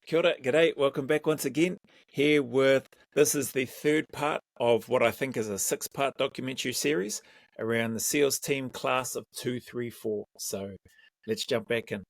Kia ora, g'day, welcome back once again. This is the third part of what I think is a 6-part documentary series around the SEALs team class of 234. So let's jump back in.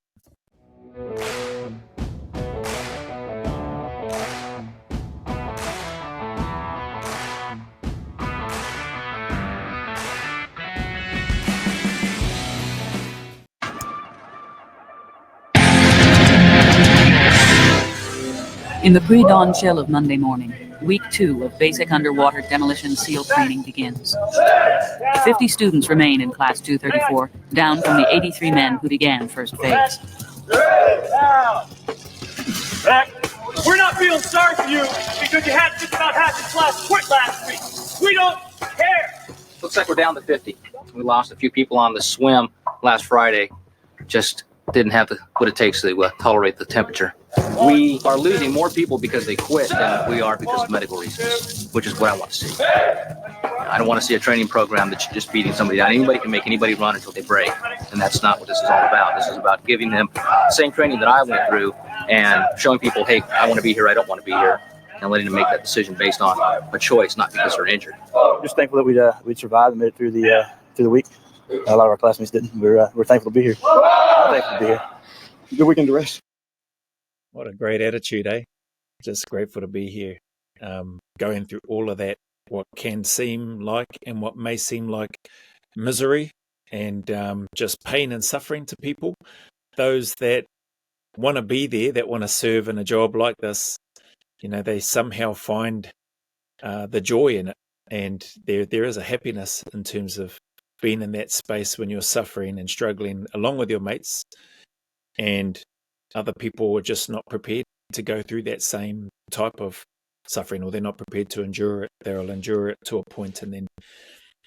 In the pre-dawn chill of Monday morning, week 2 of basic underwater demolition SEAL training begins. 50 students remain in class 234, down from the 83 men who began first phase. We're not feeling sorry for you because you had just about half your class quit last week. We don't care. Looks like we're down to 50. We lost a few people on the swim last Friday. Just didn't have what it takes to tolerate the temperature. We are losing more people because they quit than we are because of medical reasons, which is what I want to see. I don't want to see a training program that you're just beating somebody down. Anybody can make anybody run until they break, and that's not what this is all about. This is about giving them the same training that I went through and showing people, hey, I want to be here, I don't want to be here, and letting them make that decision based on a choice, not because they're injured. Just thankful that we'd survived and made it through the week. A lot of our classmates didn't. We're thankful to be here. I'm thankful to be here. Good weekend to rest. What a great attitude, eh? Just grateful to be here. Going through all of that, what can seem like and what may seem like misery and just pain and suffering to people. Those that want to be there, that want to serve in a job like this, they somehow find the joy in it. And there is a happiness in terms of being in that space when you're suffering and struggling along with your mates, and other people are just not prepared to go through that same type of suffering, or they're not prepared to endure it. They'll endure it to a point and then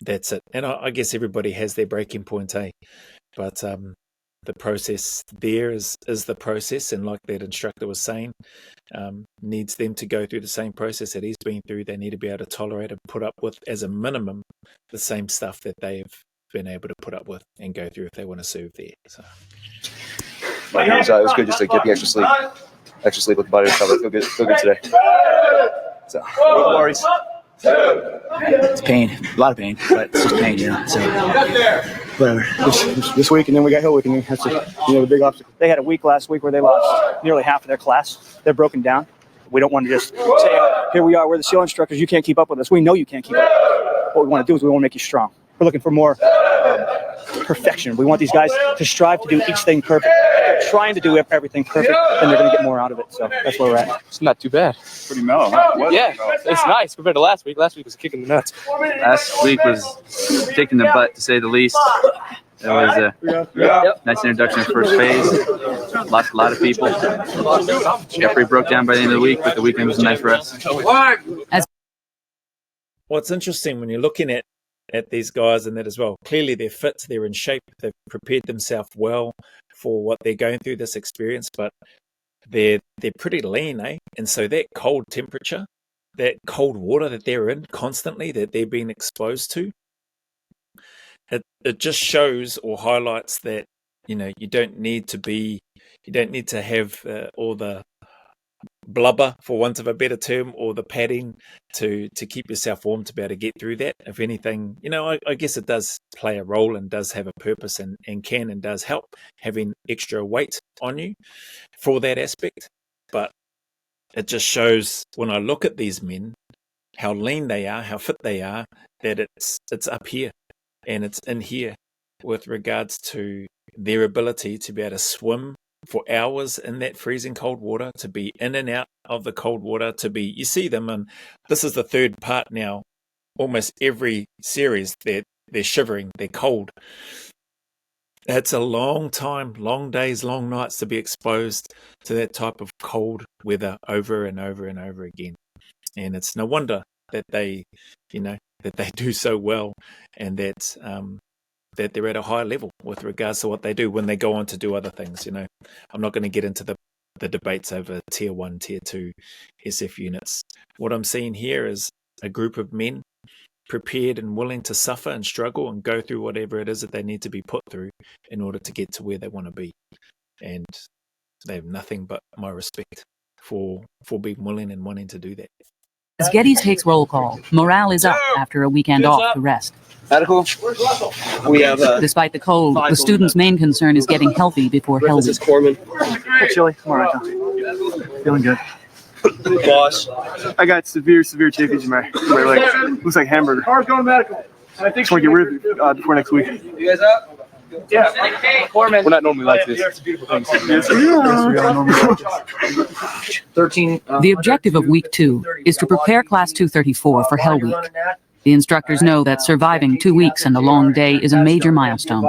that's it. And I guess everybody has their breaking point, eh? But the process there is the process, and like that instructor was saying, needs them to go through the same process that he's been through. They need to be able to tolerate and put up with, as a minimum, the same stuff that they've been able to put up with and go through if they want to serve there. So it was good just to get the extra sleep with the body recovery. Feel good today. So no worries. It's pain, a lot of pain, but it's just pain, So whatever. This week, and then we got Hill Week, and that's the big obstacle. They had a week last week where they lost nearly half of their class. They're broken down. We don't want to just say, here we are, we're the SEAL instructors, you can't keep up with us. We know you can't keep up. What we want to do is we want to make you strong. We're looking for more perfection. We want these guys to strive to do each thing perfect. They're trying to do everything perfect, and they're going to get more out of it. So that's where we're at. It's not too bad. Pretty mellow, huh? Yeah, it's nice compared to last week. Last week was kicking the nuts. Last week was kicking the butt, to say the least. It was a nice introduction to first phase. Lost a lot of people. Got pretty broke down by the end of the week, but the weekend was a nice rest. what's interesting when you're looking at these guys and that as well, clearly they're fit, they're in shape, they've prepared themselves well for what they're going through, this experience, but they're pretty lean, eh? And so that cold temperature, that cold water that they're in constantly, that they're being exposed to, it just shows or highlights that, you don't need to have all the blubber, for want of a better term, or the padding to keep yourself warm to be able to get through that. If anything, I guess it does play a role and does have a purpose and can and does help having extra weight on you for that aspect. But it just shows when I look at these men, how lean they are, how fit they are, that it's up here and it's in here with regards to their ability to be able to swim for hours in that freezing cold water, to be in and out of the cold water, you see them, and this is the third part now, almost every series, they're shivering, they're cold. It's a long time, long days, long nights to be exposed to that type of cold weather over and over and over again. And it's no wonder that they do so well, and that they're at a high level with regards to what they do when they go on to do other things. I'm not going to get into the debates over tier 1, tier 2 SF units. What I'm seeing here is a group of men prepared and willing to suffer and struggle and go through whatever it is that they need to be put through in order to get to where they want to be. And they have nothing but my respect. for being willing and wanting to do that. As Geddes takes roll call, morale is up after a weekend off to rest. Medical. We have Despite the cold, the students' main concern is getting healthy before Hell Week. Corman. Hey, Chili. I'm all right, though. Feeling good. Boss. I got severe chafing in my leg. Looks like hamburger. Car's going medical. I think Just want to get rid of it before next week. You guys up? yeah. Corman. We're not normally like this. 13. The objective of week 2 is to prepare Class 234 for Hell Week. The instructors know that surviving 2 weeks and a long day is a major milestone.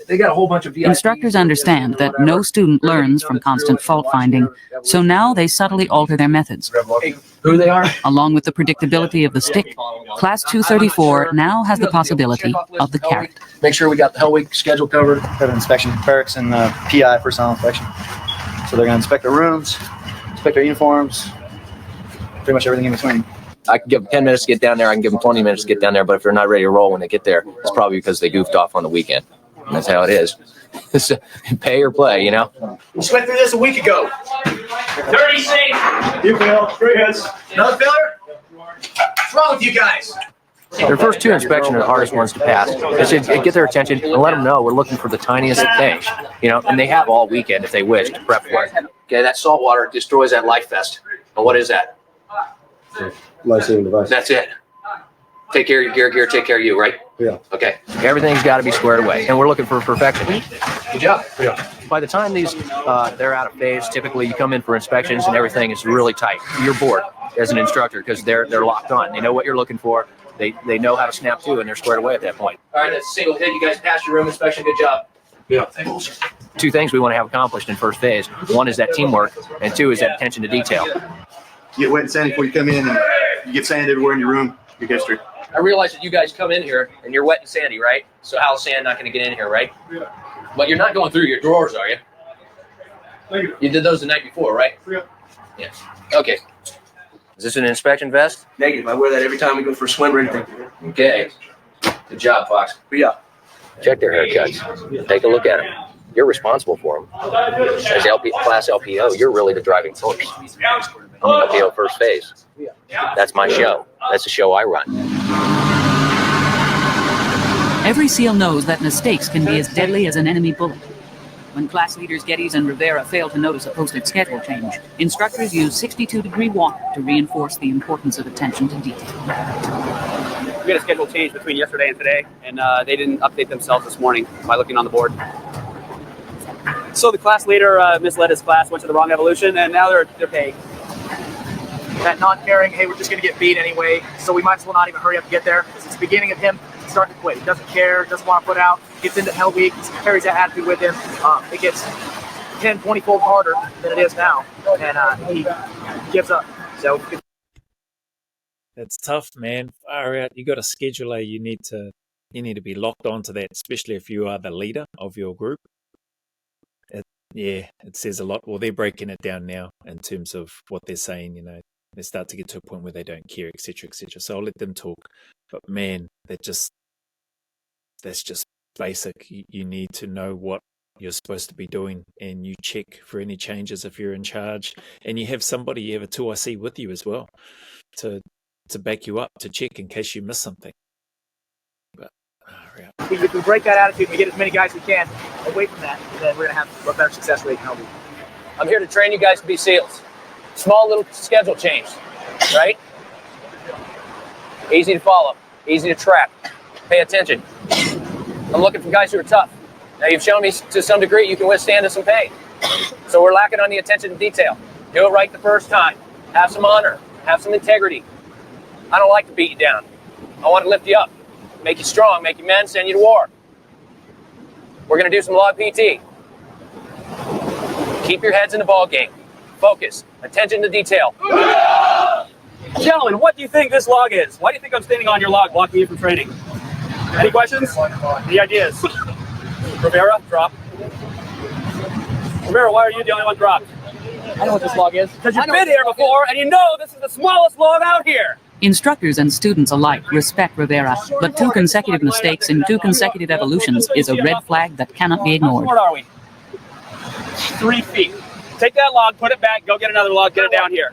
They got a whole bunch of VIPs. Instructors understand that no student learns from constant fault finding, so now they subtly alter their methods. Who they are? Along with the predictability of the stick, Class 234 now has the possibility of the carrot. Make sure we got the Hell Week schedule covered. Got an inspection, barracks and PI, personnel inspection. So they're going to inspect their rooms, inspect their uniforms, pretty much everything in between. I can give them 10 minutes to get down there. I can give them 20 minutes to get down there. But if they're not ready to roll when they get there, it's probably because they goofed off on the weekend. And that's how it is. It's pay or play, you know? We just went through this a week ago. 30 safe. You fail. 3 hits. Another failure? What's wrong with you guys? Their first 2 inspections are the hardest ones to pass. It's to get their attention and let them know we're looking for the tiniest of things, you know, and they have all weekend if they wish to prep for it. Okay, that salt water destroys that life vest. Well, what is that? Life-saving device. That's it. Take care of your gear, take care of you, right? Yeah. Okay. Everything's got to be squared away, and we're looking for perfection. Good job. Yeah. By the time these they're out of phase, typically you come in for inspections and everything is really tight. You're bored as an instructor because they're locked on. They know what you're looking for. They know how to snap to, and they're squared away at that point. All right, that's a single hit. You guys passed your room inspection. Good job. Yeah. 2 things we want to have accomplished in first phase. 1 is that teamwork, and 2 is that attention to detail. You get wet and sandy before you come in, and you get sand everywhere in your room. Your history. I realize that you guys come in here and you're wet and sandy, right? So how's sand not going to get in here, right? Yeah. But you're not going through your drawers, are you? Negative. You did those the night before, right? Yeah. Yeah. Okay. Is this an inspection vest? Negative. I wear that every time we go for a swim or anything. Okay. Good job, Fox. Yeah. Check their haircuts. Take a look at them. You're responsible for them. As class LPO, you're really the driving force. I'm LPO first phase. That's my show. That's the show I run. Every SEAL knows that mistakes can be as deadly as an enemy bullet. When class leaders Geddes and Rivera fail to notice a posted schedule change, instructors use 62-degree water to reinforce the importance of attention to detail. We had a schedule change between yesterday and today, and they didn't update themselves this morning by looking on the board. So the class leader misled his class, went to the wrong evolution, and now they're paying. That not caring, hey, we're just going to get beat anyway, so we might as well not even hurry up to get there, because it's the beginning of him starting to quit. He doesn't care, doesn't want to put out, gets into Hell Week, carries that attitude with him. It gets 10, 20-fold harder than it is now, and he gives up. So It's tough, man. Far out. You got a scheduler. You need to be locked onto that, especially if you are the leader of your group. It says a lot. Well, they're breaking it down now in terms of what they're saying. You know, they start to get to a point where they don't care, etc., etc. So I'll let them talk. But man, that's just basic. You need to know what you're supposed to be doing, and you check for any changes if you're in charge, and you have somebody, you have a 2IC with you as well to back you up, to check in case you miss something. But if we break that attitude and we get as many guys as we can away from that, then we're going to have a better success rate in Hell Week. I'm here to train you guys to be SEALs. Small little schedule change, right? Easy to follow, easy to track. Pay attention. I'm looking for guys who are tough. Now, you've shown me to some degree you can withstand some pain. So we're lacking on the attention to detail. Do it right the first time. Have some honor. Have some integrity. I don't like to beat you down. I want to lift you up, make you strong, make you men, send you to war. We're going to do some log PT. Keep your heads in the ball game. Focus. Attention to detail. Gentlemen, what do you think this log is? Why do you think I'm standing on your log blocking you from training? Any questions? Any ideas? Rivera, drop. Rivera, why are you the only one dropped? I know what this log is. Because you've been here before, and you know this is the smallest log out here. Instructors and students alike respect Rivera, but 2 consecutive mistakes in 2 consecutive evolutions is a red flag that cannot be ignored. What are we? 3 feet. Take that log, put it back, go get another log, get it down here.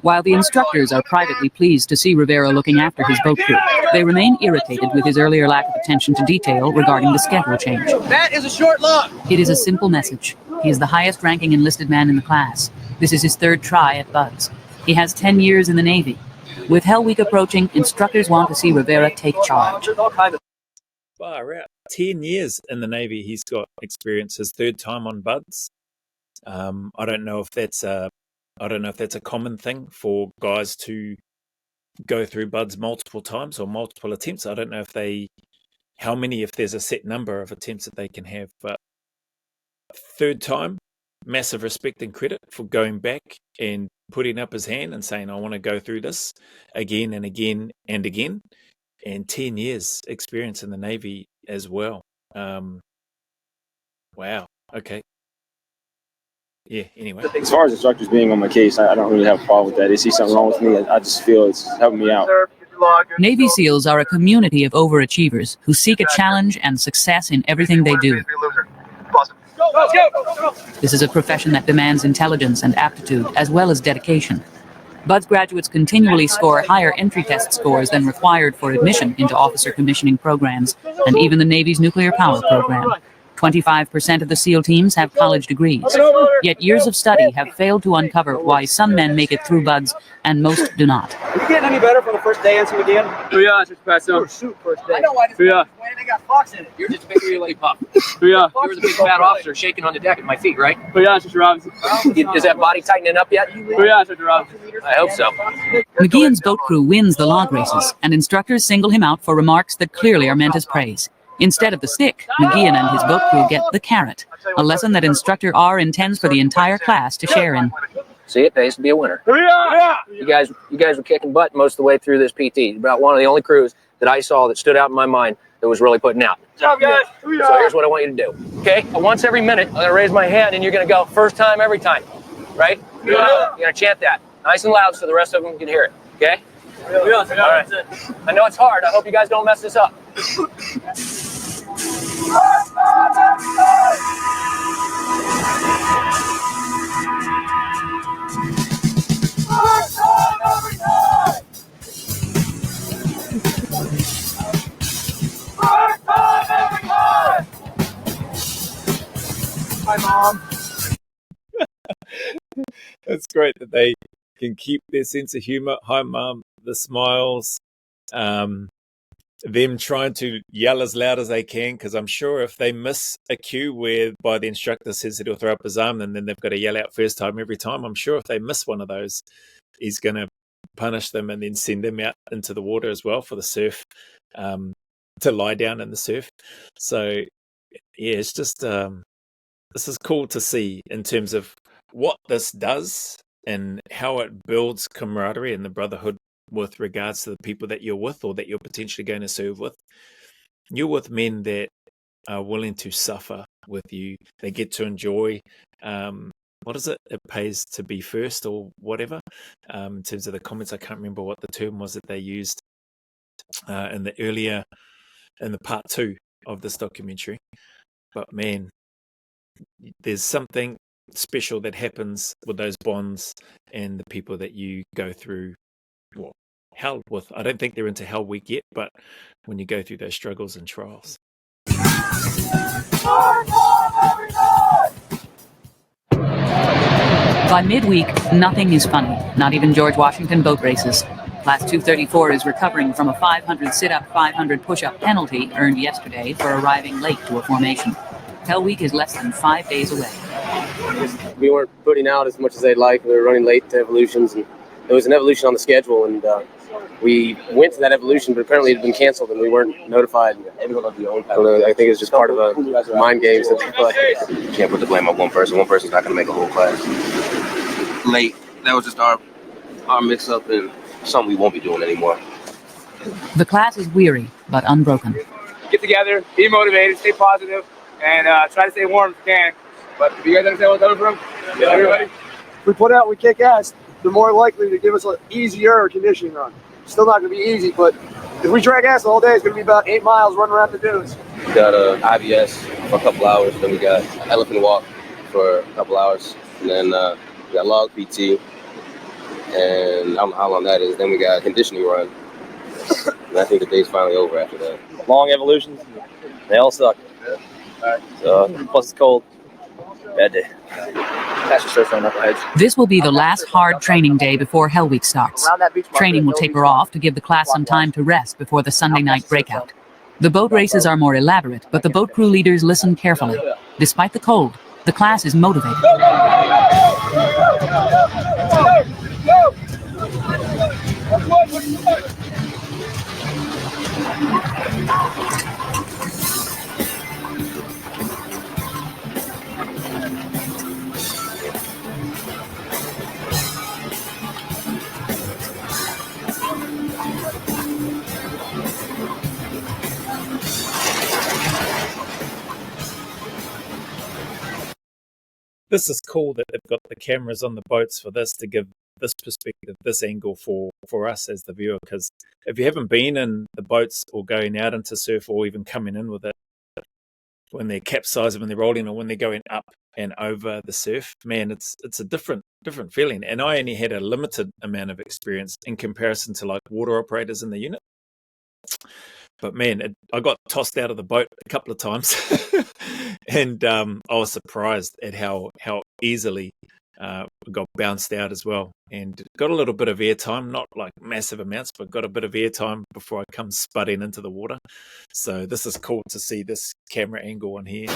While the instructors are privately pleased to see Rivera looking after his boat crew, they remain irritated with his earlier lack of attention to detail regarding the schedule change. That is a short log. It is a simple message. He is the highest-ranking enlisted man in the class. This is his third try at BUD/S. He has 10 years in the Navy. With Hell Week approaching, instructors want to see Rivera take charge. Far out. 10 years in the Navy, he's got experience. His third time on BUD/S. I don't know if that's a common thing for guys to go through BUD/S multiple times or multiple attempts. I don't know if there's a set number of attempts that they can have, but third time, massive respect and credit for going back and putting up his hand and saying, I want to go through this again and again and again. And 10 years experience in the Navy as well. Wow. Okay. Yeah, anyway. As far as instructors being on my case, I don't really have a problem with that. They see something wrong with me, I just feel it's helping me out. Navy SEALs are a community of overachievers who seek a challenge and success in everything they do. This is a profession that demands intelligence and aptitude, as well as dedication. BUD/S graduates continually score higher entry test scores than required for admission into officer commissioning programs and even the Navy's nuclear power program. 25% of the SEAL teams have college degrees. Yet years of study have failed to uncover why some men make it through BUD/S and most do not. Are you getting any better from the first day answering again? Booyah, just pass on. Shoot, first day. I know why this Booyah. they got Fox in it. You're just a big relay pup. Booyah. You were the big fat officer shaking on the deck at my feet, right? Booyah, Mr. Robinson. Is that body tightening up yet? Booyah, Mr. Robinson. I hope so. McGeehan's boat crew wins the log races, and instructors single him out for remarks that clearly are meant as praise. Instead of the stick, McGeehan and his boat crew get the carrot, a lesson that Instructor R intends for the entire class to share in. See, it pays to be a winner. You guys were kicking butt most of the way through this PT. About one of the only crews that I saw that stood out in my mind that was really putting out. Good job, guys. So here's what I want you to do. Okay? Once every minute, I'm going to raise my hand and you're going to go first time every time. Right? You're going to chant that nice and loud so the rest of them can hear it. Okay? All right. I know it's hard. I hope you guys don't mess this up. Hi, Mom. It's great that they can keep their sense of humor. Hi, Mom. The smiles. Them trying to yell as loud as they can, because I'm sure if they miss a cue whereby the instructor says that he'll throw up his arm and then they've got to yell out first time every time, I'm sure if they miss one of those, he's going to punish them and then send them out into the water as well for the surf, to lie down in the surf. So, yeah, it's just, this is cool to see in terms of what this does and how it builds camaraderie and the brotherhood with regards to the people that you're with or that you're potentially going to serve with. You're with men that are willing to suffer with you. They get to enjoy, what is it? It pays to be first or whatever. In terms of the comments, I can't remember what the term was that they used in the part 2 of this documentary. But man, there's something special that happens with those bonds and the people that you go through hell with. I don't think they're into Hell Week yet, but when you go through those struggles and trials. By midweek, nothing is funny, not even George Washington boat races. Class 234 is recovering from a 500 sit-up, 500 push-up penalty earned yesterday for arriving late to a formation. Hell Week is less than 5 days away. We weren't putting out as much as they'd like. We were running late to evolutions, and there was an evolution on the schedule, and we went to that evolution, but apparently it had been canceled, and we weren't notified. I don't know, I think it's just part of a mind games that they play. You can't put the blame on one person. One person's not going to make a whole class. Late. That was just our mix-up and something we won't be doing anymore. The class is weary, but unbroken. Get together, be motivated, stay positive, and try to stay warm if you can. But if you guys understand what's coming from? Yeah, everybody? If we put out, we kick ass, they're more likely to give us an easier conditioning run. Still not going to be easy, but if we drag ass the whole day, it's going to be about 8 miles running around the dunes. We got IBS for a couple hours, then we got elephant walk for a couple hours. and then we got log PT, and I don't know how long that is. Then we got a conditioning run, and I think the day's finally over after that. Long evolutions, they all suck. So, plus it's cold. Bad day. This will be the last hard training day before Hell Week starts. Training will taper off to give the class some time to rest before the Sunday night breakout. The boat races are more elaborate, but the boat crew leaders listen carefully. Despite the cold, the class is motivated. This is cool that they've got the cameras on the boats for this, to give this perspective, this angle for us as the viewer. Because if you haven't been in the boats or going out into surf or even coming in with it, when they're capsizing, when they're rolling, or when they're going up and over the surf, man, it's a different feeling. And I only had a limited amount of experience in comparison to like water operators in the unit. But man, I got tossed out of the boat a couple of times, and I was surprised at how easily got bounced out as well, and got a little bit of airtime, not like massive amounts, but got a bit of airtime before I come spudding into the water. So this is cool to see this camera angle on here.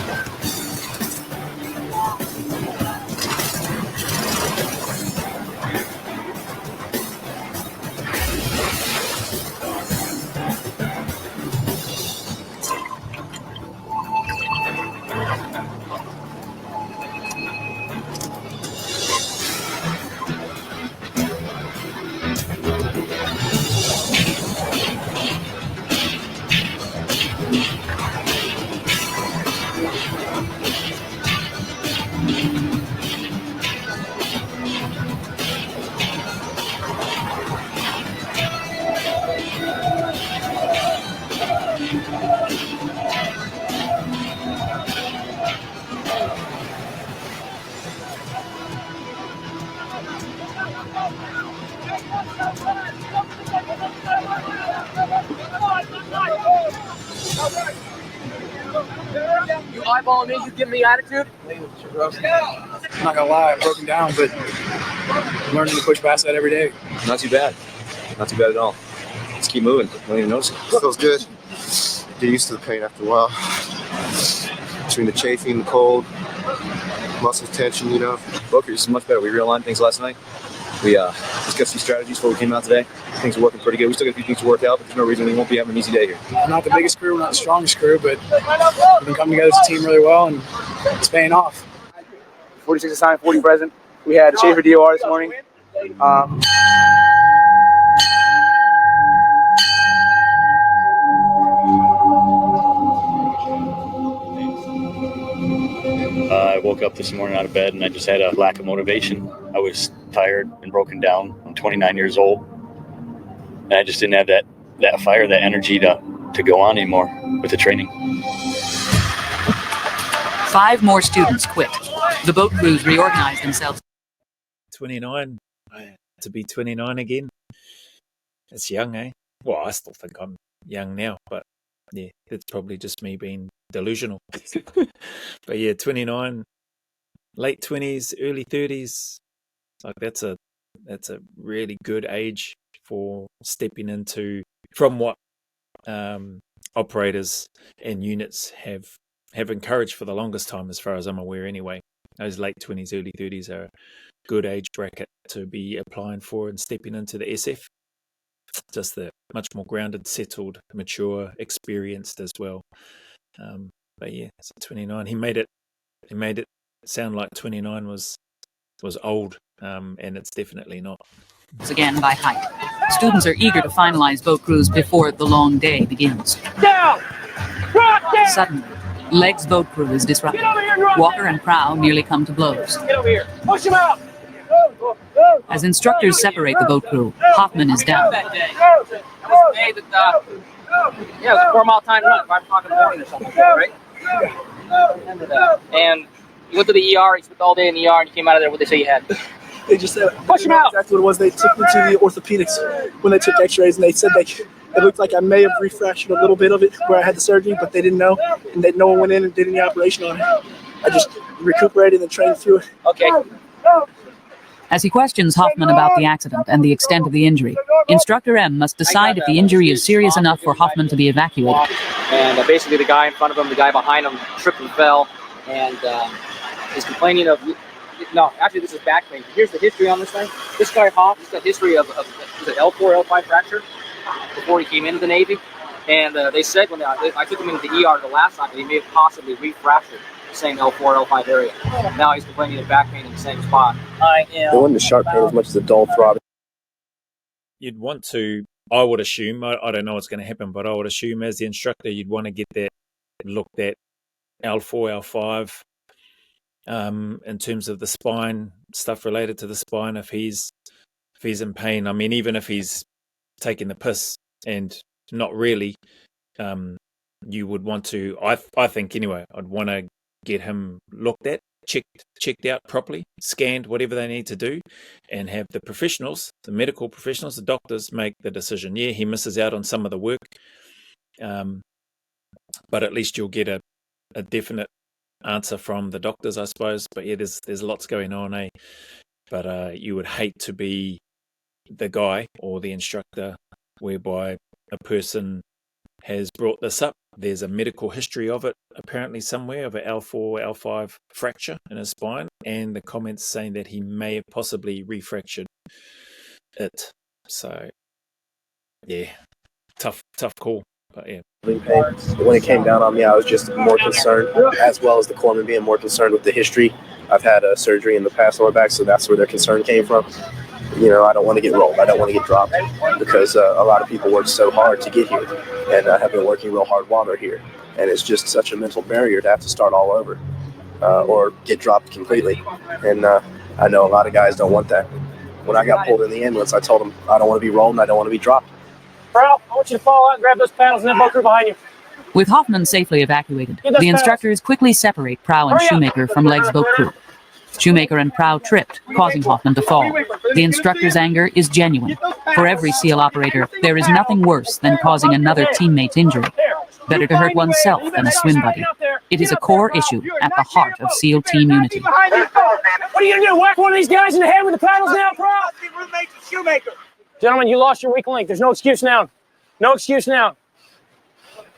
You eyeballing me? You give me attitude? I'm not gonna lie, I'm broken down, but I'm learning to push past that every day. Not too bad. Not too bad at all. Let's keep moving. Don't even notice it. Feels good. Get used to the pain after a while. Between the chafing, the cold, muscle tension, you know. Focus is much better. We realigned things last night. We discussed some strategies before we came out today. Things are working pretty good. We still got a few things to work out, but there's no reason we won't be having an easy day here. We're not the biggest crew, we're not the strongest crew, but we've been coming together as a team really well, and it's paying off. 46 assigned, 40 present. We had Schaefer DOR this morning. I woke up this morning out of bed and I just had a lack of motivation. I was tired and broken down. I'm 29 years old. And I just didn't have that fire, that energy to go on anymore with the training. 5 more students quit. The boat crews reorganized themselves. 29, to be 29 again. It's young, eh? Well, I still think I'm young now, but yeah, it's probably just me being delusional. But yeah, 29, late 20s, early 30s, like that's a really good age for stepping into, from what operators and units have encouraged for the longest time, as far as I'm aware anyway. Those late 20s, early 30s are a good age bracket to be applying for and stepping into the SF. Just the much more grounded, settled, mature, experienced as well. But yeah, so 29. He made it sound like 29 was old, and it's definitely not. Again by height. Students are eager to finalize boat crews before the long day begins. Down! Drop down! Suddenly, Leg's boat crew is disrupted. Walker and Prow nearly come to blows. Get over here. Push him out! As instructors separate the boat crew, Hoffman is down. That day. That was the day that, yeah, it was a 4 mile time run, 5 o'clock in the morning or something, right? And You went to the ER. You spent all day in the ER, and you came out of there. What they say you had? They just said Push him out. Exactly what it was. They took me to the orthopedics when they took X-rays, and they said it looked like I may have refractured a little bit of it where I had the surgery, but they didn't know, and that no one went in and did any operation on it. I just recuperated and trained through it. Okay. As he questions Hoffman about the accident and the extent of the injury, Instructor M must decide if the injury is serious enough for Hoffman to be evacuated. And basically the guy in front of him, the guy behind him, tripped and fell, and is complaining of, no, actually this is back pain. Here's the history on this thing. This guy Hoff, he's got history of was it L4, L5 fracture before he came into the Navy. And they said when I took him into the ER the last time, that he may have possibly refractured the same L4, L5 area. Now he's complaining of back pain in the same spot. It wasn't a sharp pain as much as a dull throbbing. You'd want to, I would assume, I don't know what's going to happen, but I would assume as the instructor, you'd want to get that looked at L4, L5, in terms of the spine, stuff related to the spine, if he's in pain. I mean, even if he's taking the piss and not really, you would want to, I think anyway, I'd want to get him looked at, checked out properly, scanned, whatever they need to do, and have the professionals, the medical professionals, the doctors make the decision. Yeah, he misses out on some of the work, but at least you'll get a definite answer from the doctors, I suppose. But yeah, there's lots going on, eh? But you would hate to be the guy or the instructor whereby a person has brought this up. There's a medical history of it, apparently somewhere, of an L4, L5 fracture in his spine, and the comments saying that he may have possibly refractured it. So, yeah, tough call, but yeah. When it came down on me, I was just more concerned, as well as the corpsman being more concerned with the history. I've had a surgery in the past on my back, so that's where their concern came from. You know, I don't want to get rolled. I don't want to get dropped because a lot of people work so hard to get here and have been working real hard while they're here. And it's just such a mental barrier to have to start all over or get dropped completely. And I know a lot of guys don't want that. When I got pulled in the ambulance, I told them I don't want to be rolled and I don't want to be dropped. Prowl, I want you to fall out and grab those paddles and that boat crew behind you. With Hoffman safely evacuated, the instructors quickly separate Prow and Shoemaker from Leg's boat crew. Shoemaker and Prow tripped, causing Hoffman to fall. The instructor's anger is genuine. For every SEAL operator, there is nothing worse than causing another teammate's injury. Better to hurt oneself than a swim buddy. It is a core issue at the heart of SEAL team unity. What are you going to do, whack one of these guys in the head with the paddles now, Prowl? Shoemaker. Gentlemen, you lost your weak link. There's no excuse now. No excuse now.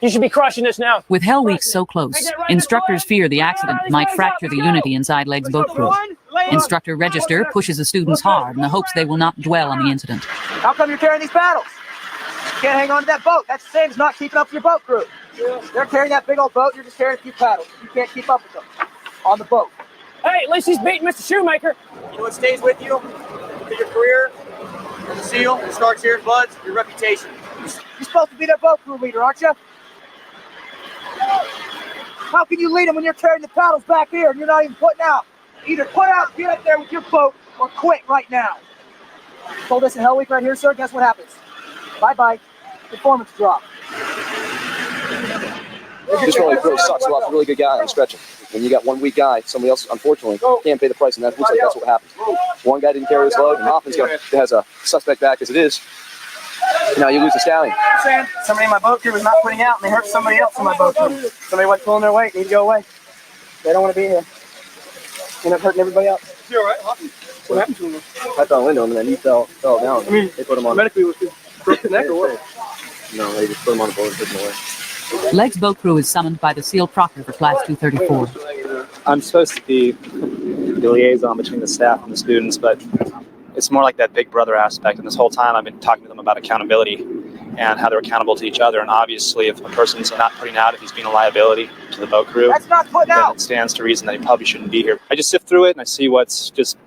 You should be crushing this now. With Hell Week so close, instructors fear the accident might fracture the unity inside Leg's boat crew. Instructor Register pushes the students hard in the hopes they will not dwell on the incident. How come you're carrying these paddles? You can't hang on to that boat. That's the same as not keeping up with your boat crew. They're carrying that big old boat, you're just carrying a few paddles. You can't keep up with them on the boat. Hey, at least he's beating Mr. Shoemaker. You know what stays with you through your career as a SEAL? It starts here in Bloods, your reputation. You're supposed to be their boat crew leader, aren't you? How can you lead them when you're carrying the paddles back here and you're not even putting out? Either put out, get up there with your boat, or quit right now. Told us in Hell Week right here, sir. Guess what happens? Bye-bye. Performance drop. This really sucks. You lost a really good guy on stretching. When you got one weak guy, somebody else, unfortunately, can't pay the price, and that looks like that's what happened. One guy didn't carry his load, and Hoffman's has a suspect back as it is. Now you lose the stallion. Sam, somebody in my boat crew was not putting out, and they hurt somebody else in my boat crew. Somebody wasn't pulling their weight. Need to go away. They don't want to be here. End up hurting everybody else. You all right? What happened to him? I fell into him, and then he fell down. I mean, they put him on. Medically, was he broke his neck or what? No, they just put him on the boat and took him away. Leg's boat crew is summoned by the SEAL proctor for Class 234. I'm supposed to be the liaison between the staff and the students, but it's more like that big brother aspect. And this whole time I've been talking to them about accountability and how they're accountable to each other. And obviously, if a person's not putting out, if he's being a liability to the boat crew, that's not putting out. It stands to reason that he probably shouldn't be here. I just sift through it and I see what's just,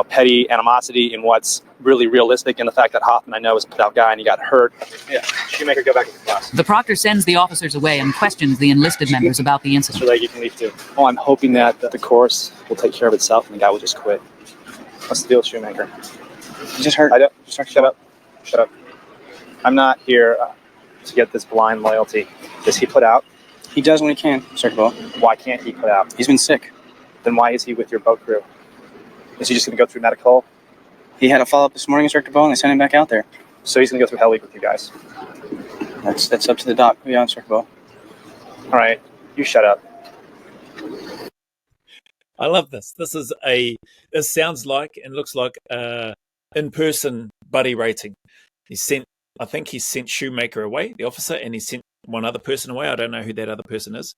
petty animosity and what's really realistic in the fact that Hoffman, I know, is a put-out guy and he got hurt. Yeah, Shoemaker, go back to class. The proctor sends the officers away and questions the enlisted members about the incident. So you can leave too. Oh, I'm hoping that the course will take care of itself and the guy will just quit. What's the deal with Shoemaker? You just hurt. I don't. Shut up. Shut up. I'm not here to get this blind loyalty. Does he put out? He does when he can, Circle. Why can't he put out? He's been sick. then why is he with your boat crew? Is he just going to go through medical? He had a follow-up this morning, Instructor Bo, and they sent him back out there. So he's going to go through Hell Week with you guys. That's up to the doc. Yeah, Instructor Bo. All right, you shut up. I love this. This sounds like and looks like in-person buddy rating. I think he sent Shoemaker away, the officer, and he sent one other person away. I don't know who that other person is.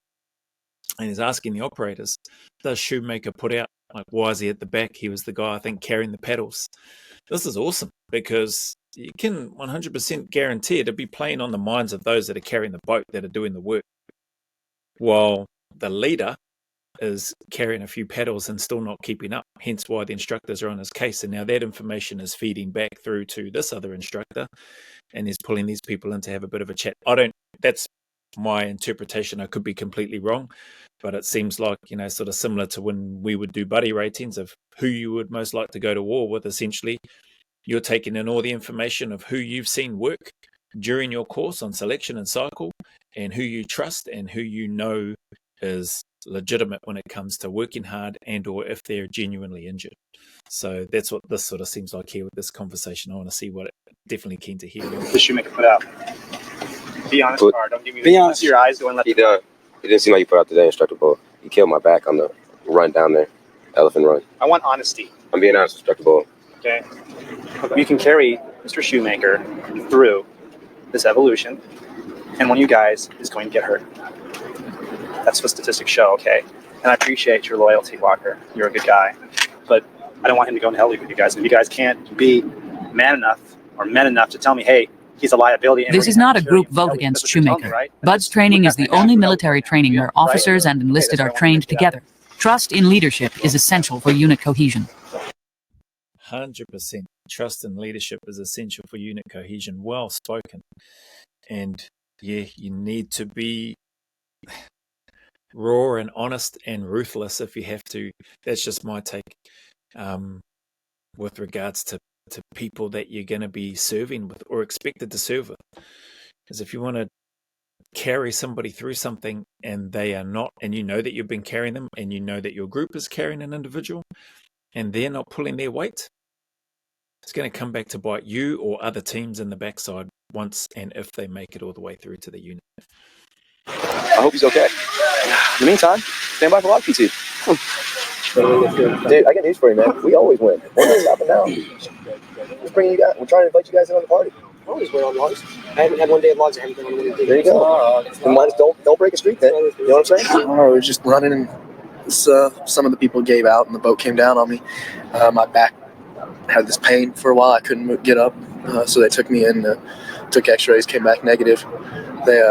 And he's asking the operators, does Shoemaker put out? Like, why is he at the back? He was the guy, I think, carrying the paddles. This is awesome because you can 100% guarantee it'll be playing on the minds of those that are carrying the boat, that are doing the work, while the leader is carrying a few paddles and still not keeping up, hence why the instructors are on his case. And now that information is feeding back through to this other instructor, and he's pulling these people in to have a bit of a chat. That's my interpretation. I could be completely wrong, but it seems like, sort of similar to when we would do buddy ratings of who you would most like to go to war with. Essentially, you're taking in all the information of who you've seen work during your course on selection and cycle, and who you trust and who you know is legitimate when it comes to working hard and or if they're genuinely injured. So that's what this sort of seems like here with this conversation. I want to see what definitely keen to hear. The Shoemaker put out. Be honest, Car. Don't give me Be honest. Your eyes going left. He didn't seem like he put out today, Instructor Bull. He killed my back on the run down there, Elephant Run. I want honesty. I'm being honest, Instructor Bull. Okay. You can carry Mr. Shoemaker through this evolution, and one of you guys is going to get hurt. That's what statistics show, okay? And I appreciate your loyalty, Walker. You're a good guy. But I don't want him to go into Hell Week with you guys. And if you guys can't be man enough or men enough to tell me, hey, he's a liability. This is not a group vote against Shoemaker. Right? BUDS training is the only military training where officers and enlisted are trained together. Trust in leadership is essential for unit cohesion. 100%. Trust in leadership is essential for unit cohesion. Well spoken. And yeah, you need to be raw and honest and ruthless if you have to. That's just my take with regards to people that you're going to be serving with or expected to serve with. Because if you want to carry somebody through something and they are not, and you know that you've been carrying them, and you know that your group is carrying an individual and they're not pulling their weight, it's going to come back to bite you or other teams in the backside once and if they make it all the way through to the unit. I hope he's okay. In the meantime, stand by for log PT. Dude, I got news for you, man. We always win. We're not stopping now. We're bringing you guys. We're trying to invite you guys in on the party. I always win on logs. I haven't had one day of logs. I haven't been on one day. There you go. And minus, don't break a streak then. You know what I'm saying? I don't know. We were just running, and some of the people gave out, and the boat came down on me. My back had this pain for a while. I couldn't get up, so they took me in, took X-rays, came back negative. They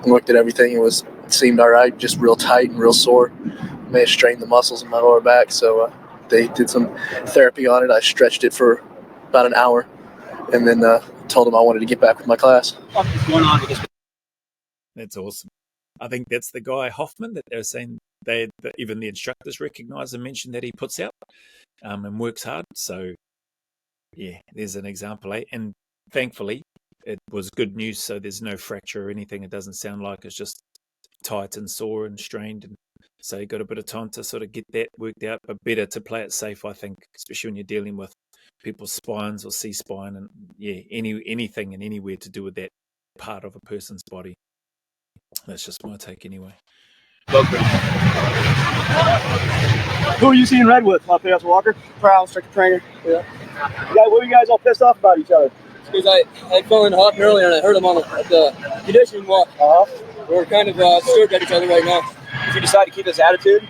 looked at everything. It seemed all right, just real tight and real sore. May have strained the muscles in my lower back, so they did some therapy on it. I stretched it for about an hour, and then told them I wanted to get back with my class. What's going on? That's awesome. I think that's the guy Hoffman that they're saying even the instructors recognize and mention that he puts out and works hard. So yeah, there's an example. And thankfully it was good news. So there's no fracture or anything. It doesn't sound like it's just tight and sore and strained. And so you got a bit of time to sort of get that worked out, but better to play it safe, I think, especially when you're dealing with people's spines or C-spine and yeah, anything and anywhere to do with that part of a person's body. That's just my take anyway. Who are you seeing red with? My playoffs, Walker? Prowl, instructor trainer. Yeah. What were you guys all pissed off about each other? Because I fell in Hoffman earlier and I heard him on the conditioning walk. We're kind of disturbed at each other right now. If you decide to keep this attitude,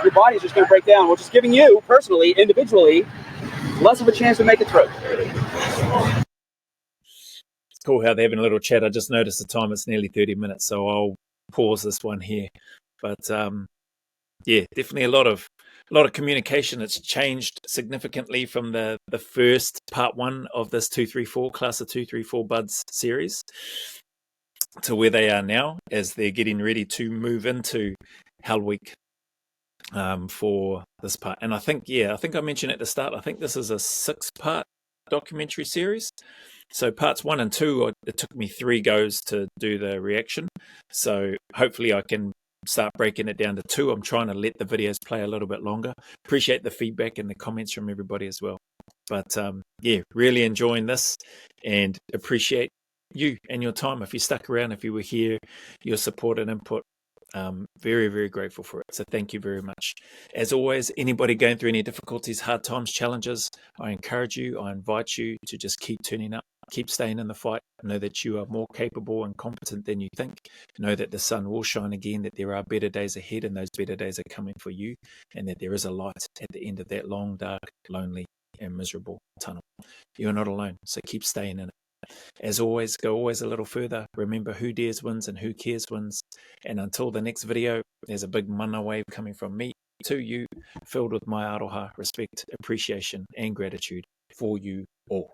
your body's just going to break down, which is giving you, personally, individually, less of a chance to make it through. It's cool how they're having a little chat. I just noticed the time, it's nearly 30 minutes, so I'll pause this one here. But yeah, definitely a lot of communication. It's changed significantly from the first part one of this 234 class of 234 BUDS series to where they are now as they're getting ready to move into Hell Week for this part. And I think I mentioned at the start, I think this is a 6-part documentary series. So parts 1 and 2, it took me 3 goes to do the reaction. So hopefully I can start breaking it down to 2. I'm trying to let the videos play a little bit longer. Appreciate the feedback and the comments from everybody as well. But yeah, really enjoying this and appreciate you and your time. If you stuck around, if you were here, your support and input, very, very grateful for it. So thank you very much. As always, anybody going through any difficulties, hard times, challenges, I encourage you, I invite you to just keep turning up, keep staying in the fight. Know that you are more capable and competent than you think. Know that the sun will shine again, that there are better days ahead, and those better days are coming for you, and that there is a light at the end of that long, dark, lonely, and miserable tunnel. You're not alone, so keep staying in it. As always, go always a little further. Remember, who dares wins and who cares wins. And until the next video, there's a big mana wave coming from me to you, filled with my aroha, respect, appreciation, and gratitude for you all.